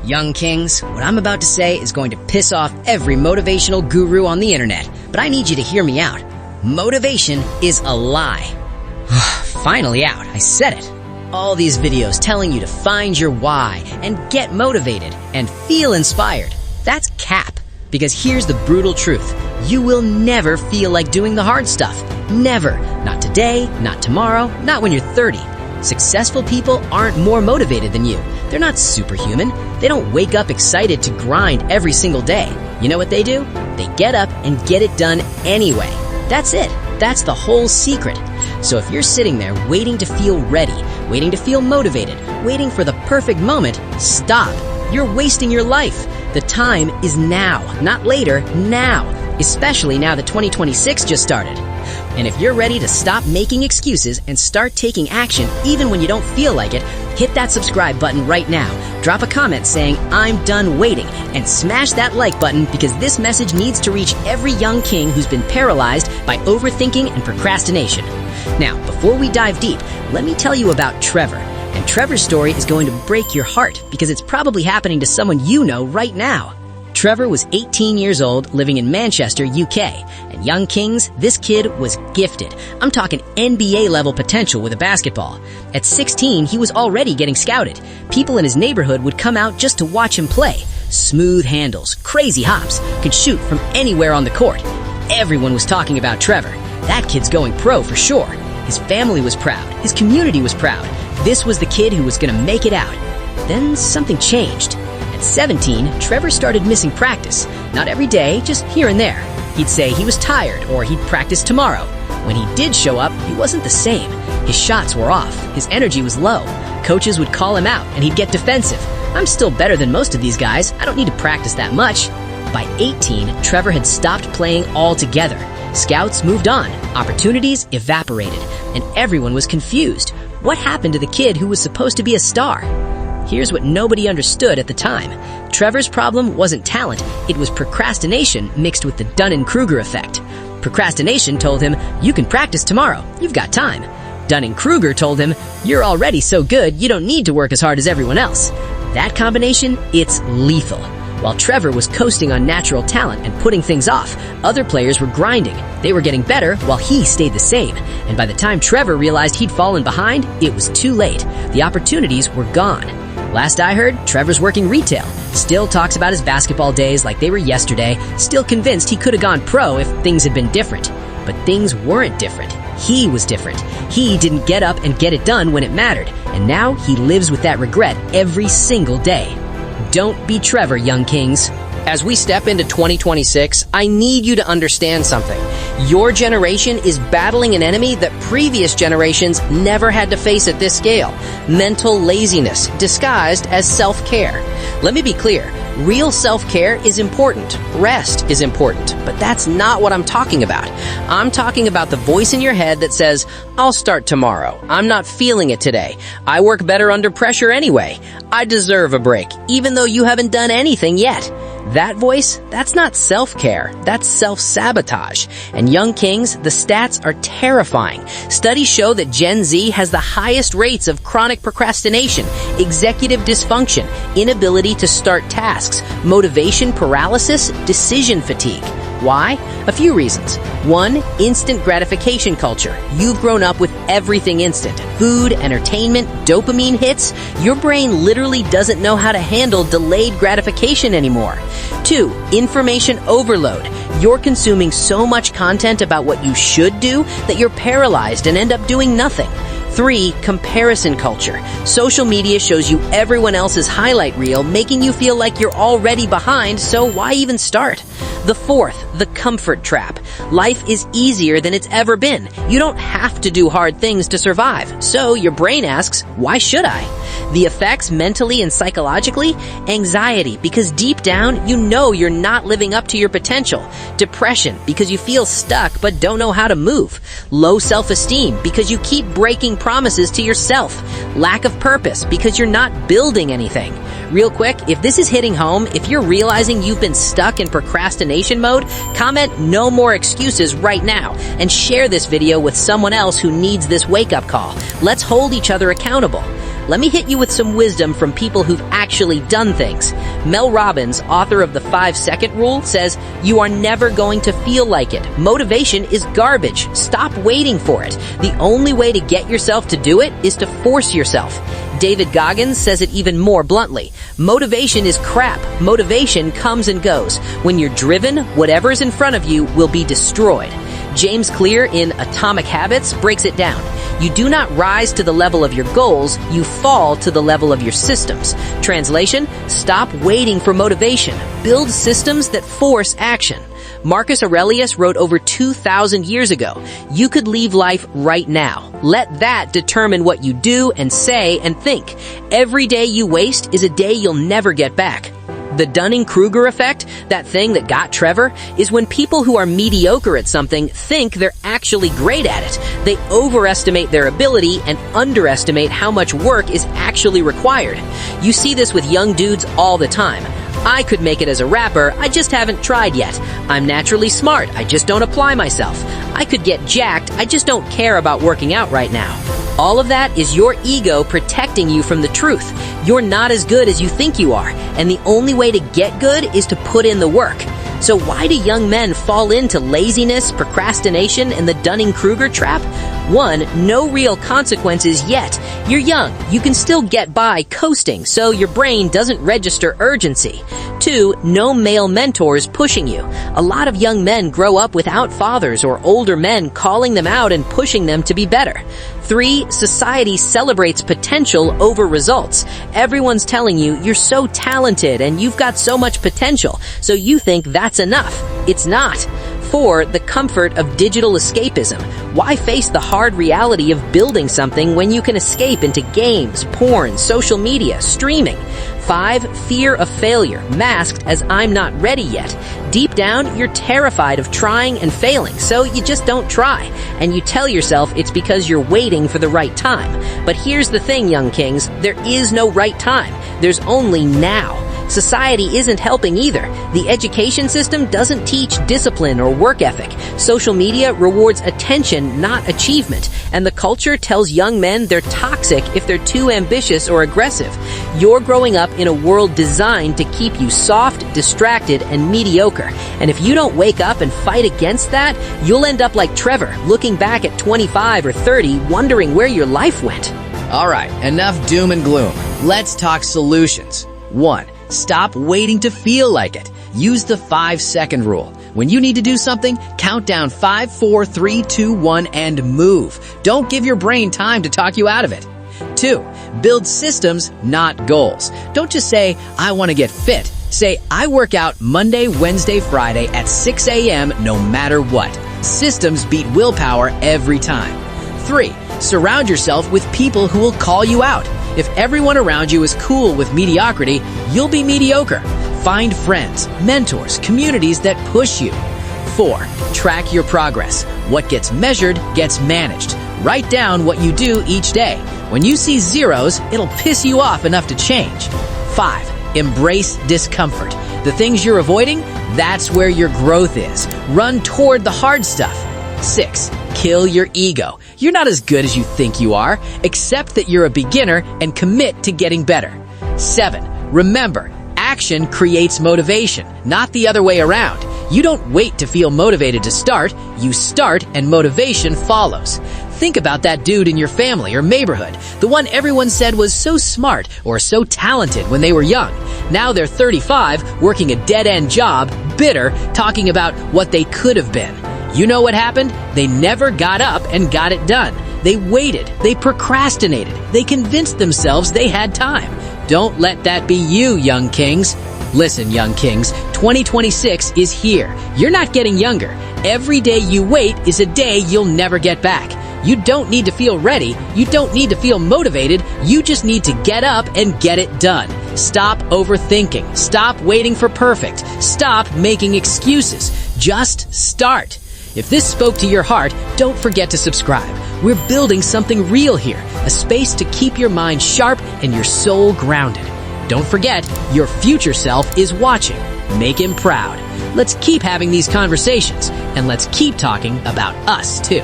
Young Kings, what I'm about to say is going to piss off every motivational guru on the internet, but I need you to hear me out. Motivation is a lie. Finally out, I said it. All these videos telling you to find your why and get motivated and feel inspired. That's cap. Because here's the brutal truth. You will never feel like doing the hard stuff. Never. Not today, not tomorrow, not when you're 30. Successful people aren't more motivated than you. They're not superhuman. They don't wake up excited to grind every single day. You know what they do? They get up and get it done anyway. That's it. That's the whole secret. So if you're sitting there waiting to feel ready, waiting to feel motivated, waiting for the perfect moment, stop. You're wasting your life. The time is now, not later, now. Especially now that 2026 just started. And if you're ready to stop making excuses and start taking action even when you don't feel like it, hit that subscribe button right now. Drop a comment saying, "I'm done waiting," and smash that like button because this message needs to reach every young king who's been paralyzed by overthinking and procrastination. Now, before we dive deep, let me tell you about Trevor. And Trevor's story is going to break your heart because it's probably happening to someone you know right now. Trevor was 18 years old, living in Manchester, UK. And young kings, this kid was gifted. I'm talking NBA-level potential with a basketball. At 16, he was already getting scouted. People in his neighborhood would come out just to watch him play. Smooth handles, crazy hops, could shoot from anywhere on the court. Everyone was talking about Trevor. That kid's going pro for sure. His family was proud. His community was proud. This was the kid who was gonna make it out. Then something changed. At 17, Trevor started missing practice. Not every day, just here and there. He'd say he was tired or he'd practice tomorrow. When he did show up, he wasn't the same. His shots were off. His energy was low. Coaches would call him out and he'd get defensive. "I'm still better than most of these guys. I don't need to practice that much." By 18, Trevor had stopped playing altogether. Scouts moved on. Opportunities evaporated. And everyone was confused. What happened to the kid who was supposed to be a star? Here's what nobody understood at the time. Trevor's problem wasn't talent, it was procrastination mixed with the Dunning-Kruger effect. Procrastination told him, "You can practice tomorrow, you've got time." Dunning-Kruger told him, "You're already so good, you don't need to work as hard as everyone else." That combination, it's lethal. While Trevor was coasting on natural talent and putting things off, other players were grinding. They were getting better while he stayed the same. And by the time Trevor realized he'd fallen behind, it was too late. The opportunities were gone. Last I heard, Trevor's working retail. Still talks about his basketball days like they were yesterday. Still convinced he could have gone pro if things had been different. But things weren't different. He was different. He didn't get up and get it done when it mattered. And now he lives with that regret every single day. Don't be Trevor, young kings. As we step into 2026, I need you to understand something. Your generation is battling an enemy that previous generations never had to face at this scale. Mental laziness, disguised as self-care. Let me be clear. Real self-care is important. Rest is important. But that's not what I'm talking about. I'm talking about the voice in your head that says, "I'll start tomorrow. I'm not feeling it today. I work better under pressure anyway. I deserve a break, even though you haven't done anything yet." That voice, that's not self-care, that's self-sabotage. And young kings, the stats are terrifying. Studies show that Gen Z has the highest rates of chronic procrastination, executive dysfunction, inability to start tasks, motivation paralysis, decision fatigue. Why? A few reasons. One, instant gratification culture. You've grown up with everything instant. Food, entertainment, dopamine hits. Your brain literally doesn't know how to handle delayed gratification anymore. Two, information overload. You're consuming so much content about what you should do that you're paralyzed and end up doing nothing. 3, comparison culture. Social media shows you everyone else's highlight reel, making you feel like you're already behind, so why even start? The 4th, the comfort trap. Life is easier than it's ever been. You don't have to do hard things to survive. So your brain asks, why should I? The effects mentally and psychologically? Anxiety, because deep down you know you're not living up to your potential. Depression, because you feel stuck but don't know how to move. Low self-esteem, because you keep breaking promises to yourself. Lack of purpose, because you're not building anything. Real quick, if this is hitting home, if you're realizing you've been stuck in procrastination mode, comment "no more excuses" right now and share this video with someone else who needs this wake-up call. Let's hold each other accountable. let me hit you with some wisdom from people who've actually done things. Mel Robbins, author of the 5-second rule, says, "You are never going to feel like it. Motivation is garbage. Stop waiting for it. The only way to get yourself to do it is to force yourself." David Goggins says it even more bluntly. Motivation is crap. Motivation comes and goes. When you're driven, whatever's in front of you will be destroyed. James Clear in Atomic Habits breaks it down. You do not rise to the level of your goals, you fall to the level of your systems. Translation, stop waiting for motivation. Build systems that force action. Marcus Aurelius wrote over 2,000 years ago, "You could leave life right now. Let that determine what you do and say and think. Every day you waste is a day you'll never get back." The Dunning-Kruger effect, that thing that got Trevor, is when people who are mediocre at something think they're actually great at it. They overestimate their ability and underestimate how much work is actually required. You see this with young dudes all the time. "I could make it as a rapper, I just haven't tried yet. I'm naturally smart, I just don't apply myself. I could get jacked, I just don't care about working out right now." All of that is your ego protecting you from the truth. You're not as good as you think you are, and the only way to get good is to put in the work. So why do young men fall into laziness, procrastination, and the Dunning-Kruger trap? 1, no real consequences yet. You're young. You can still get by coasting, so your brain doesn't register urgency. 2, no male mentors pushing you. A lot of young men grow up without fathers or older men calling them out and pushing them to be better. 3, society celebrates potential over results. Everyone's telling you you're so talented and you've got so much potential, so you think that's enough. It's not. 4, the comfort of digital escapism. Why face the hard reality of building something when you can escape into games, porn, social media, streaming? 5, fear of failure, masked as "I'm not ready yet." Deep down, you're terrified of trying and failing, so you just don't try. And you tell yourself it's because you're waiting for the right time. But here's the thing, young kings, there is no right time. There's only now. Society isn't helping either. The education system doesn't teach discipline or work ethic. Social media rewards attention, not achievement. And the culture tells young men they're toxic if they're too ambitious or aggressive. You're growing up in a world designed to keep you soft, distracted, and mediocre. And if you don't wake up and fight against that, you'll end up like Trevor, looking back at 25 or 30, wondering where your life went. All right, enough doom and gloom. Let's talk solutions. 1, stop waiting to feel like it. Use the 5-second rule. When you need to do something, count down 5, 4, 3, 2, 1, and move. Don't give your brain time to talk you out of it. 2, build systems, not goals. Don't just say, "I want to get fit." Say, "I work out Monday, Wednesday, Friday at 6 a.m. no matter what." Systems beat willpower every time. 3, surround yourself with people who will call you out. If everyone around you is cool with mediocrity, you'll be mediocre. Find friends, mentors, communities that push you. 4, track your progress. What gets measured gets managed. Write down what you do each day. When you see zeros, it'll piss you off enough to change. 5, embrace discomfort. The things you're avoiding, that's where your growth is. Run toward the hard stuff. 6, kill your ego. You're not as good as you think you are. Accept that you're a beginner and commit to getting better. 7, remember, action creates motivation, not the other way around. You don't wait to feel motivated to start. You start and motivation follows. Think about that dude in your family or neighborhood, the one everyone said was so smart or so talented when they were young. Now they're 35, working a dead-end job, bitter, talking about what they could have been. You know what happened? They never got up and got it done. They waited. They procrastinated. They convinced themselves they had time. Don't let that be you, young kings. Listen, young kings, 2026 is here. You're not getting younger. Every day you wait is a day you'll never get back. You don't need to feel ready. You don't need to feel motivated. You just need to get up and get it done. Stop overthinking. Stop waiting for perfect. Stop making excuses. Just start. If this spoke to your heart, don't forget to subscribe. We're building something real here, a space to keep your mind sharp and your soul grounded. Don't forget, your future self is watching. Make him proud. Let's keep having these conversations, and let's keep talking about us, too.